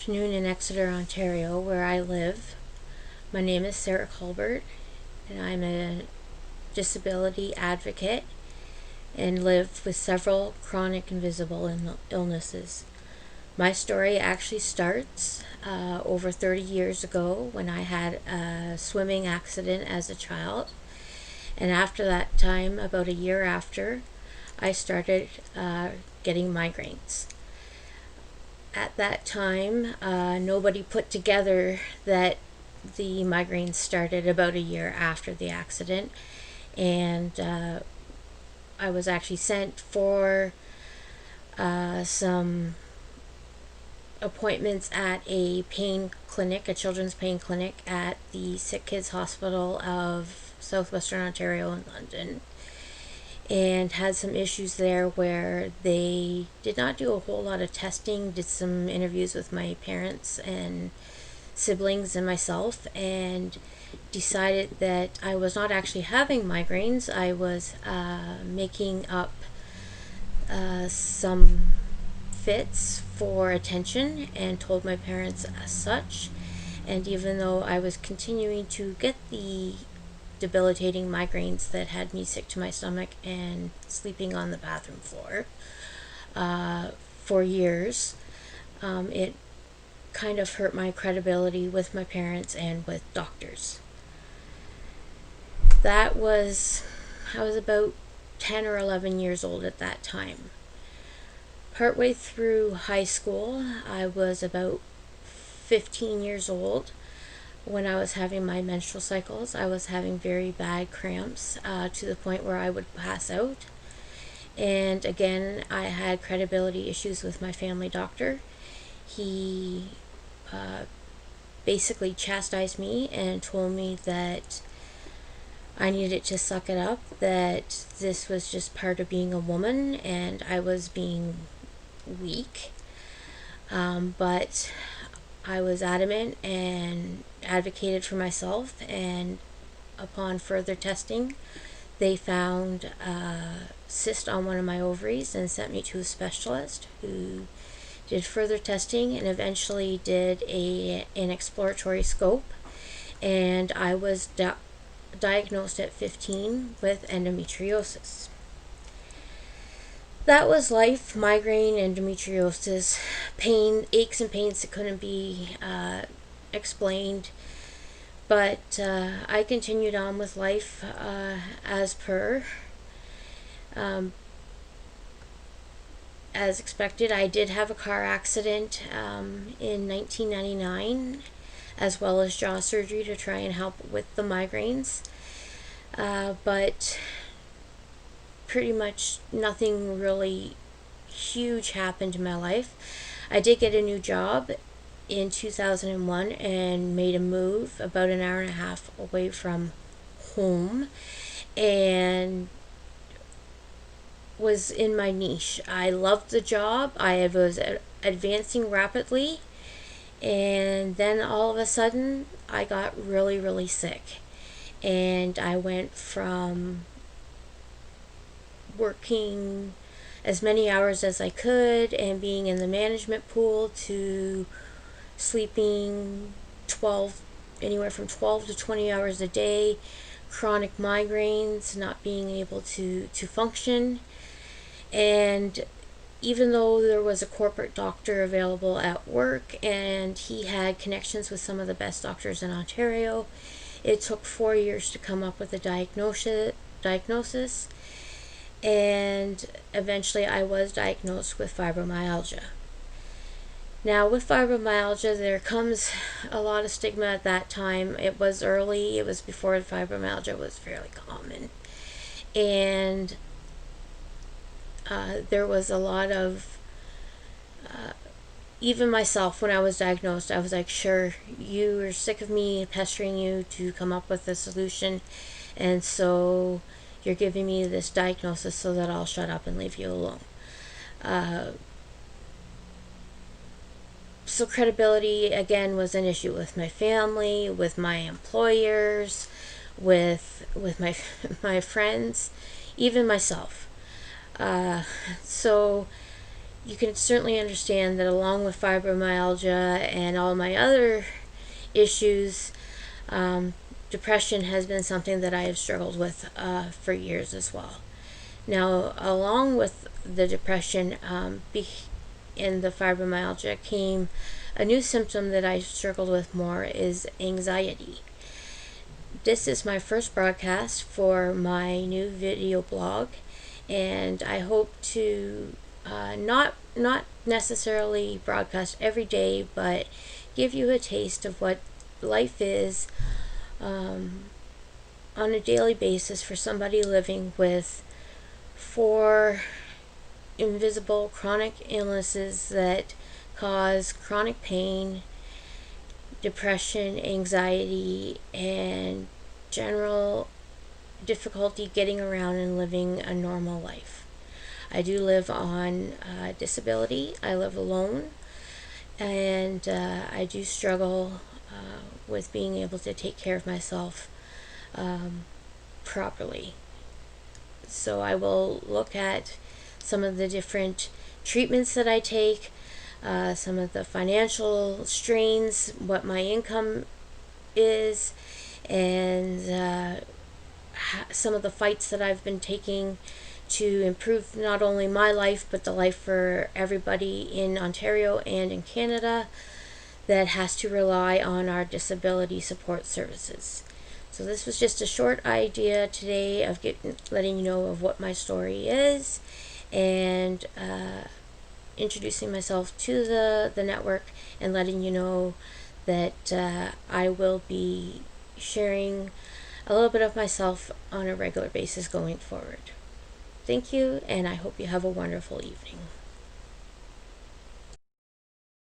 Afternoon in Exeter, Ontario, where I live. My name is Sarah Colbert, and I'm a disability advocate and live with several chronic invisible illnesses. My story actually starts over 30 years ago when I had a swimming accident as a child. And after that time, about a year after, I started getting migraines. At that time, nobody put together that the migraines started about a year after the accident, and I was actually sent for some appointments at a pain clinic, a children's pain clinic at the Sick Kids Hospital of Southwestern Ontario in London, and had some issues there where they did not do a whole lot of testing, did some interviews with my parents and siblings and myself, and decided that I was not actually having migraines. I was making up some fits for attention and told my parents as such. And even though I was continuing to get the debilitating migraines that had me sick to my stomach and sleeping on the bathroom floor for years, it kind of hurt my credibility with my parents and with doctors. I was about 10 or 11 years old at that time. Partway through high school, I was about 15 years old. When I was having my menstrual cycles, I was having very bad cramps to the point where I would pass out. And again, I had credibility issues with my family doctor. He basically chastised me and told me that I needed to suck it up, that this was just part of being a woman and I was being weak. But I was adamant and advocated for myself, and upon further testing, they found a cyst on one of my ovaries and sent me to a specialist who did further testing and eventually did an exploratory scope, and I was diagnosed at 15 with endometriosis. That was life: migraine, endometriosis, pain, aches and pains that couldn't be explained. But I continued on with life as per. As expected, I did have a car accident in 1999, as well as jaw surgery to try and help with the migraines. But pretty much nothing really huge happened in my life. I did get a new job in 2001 and made a move about an hour and a half away from home, and was in my niche. I loved the job. I was advancing rapidly, and then all of a sudden I got really, really sick, and I went from working as many hours as I could and being in the management pool to sleeping anywhere from 12 to 20 hours a day, chronic migraines, not being able to function. And even though there was a corporate doctor available at work and he had connections with some of the best doctors in Ontario, it took 4 years to come up with a diagnosis. And eventually I was diagnosed with fibromyalgia. Now, with fibromyalgia, there comes a lot of stigma at that time. It was early, it was before fibromyalgia was fairly common. And there was a lot of, even myself, when I was diagnosed, I was like, sure, you are sick of me pestering you to come up with a solution, and so you're giving me this diagnosis so that I'll shut up and leave you alone. So credibility, again, was an issue with my family, with my employers, with my friends, even myself. So you can certainly understand that along with fibromyalgia and all my other issues, depression has been something that I have struggled with for years as well. Now, along with the depression and the fibromyalgia came a new symptom that I struggled with more is anxiety. This is my first broadcast for my new video blog, and I hope to not necessarily broadcast every day, but give you a taste of what life is on a daily basis for somebody living with 4 invisible chronic illnesses that cause chronic pain, depression, anxiety, and general difficulty getting around and living a normal life. I do live on disability. I live alone, and I do struggle with being able to take care of myself properly. So I will look at some of the different treatments that I take, some of the financial strains, what my income is, and some of the fights that I've been taking to improve not only my life but the life for everybody in Ontario and in Canada that has to rely on our disability support services. So this was just a short idea today of letting you know of what my story is, and introducing myself to the network, and letting you know that I will be sharing a little bit of myself on a regular basis going forward. Thank you, and I hope you have a wonderful evening.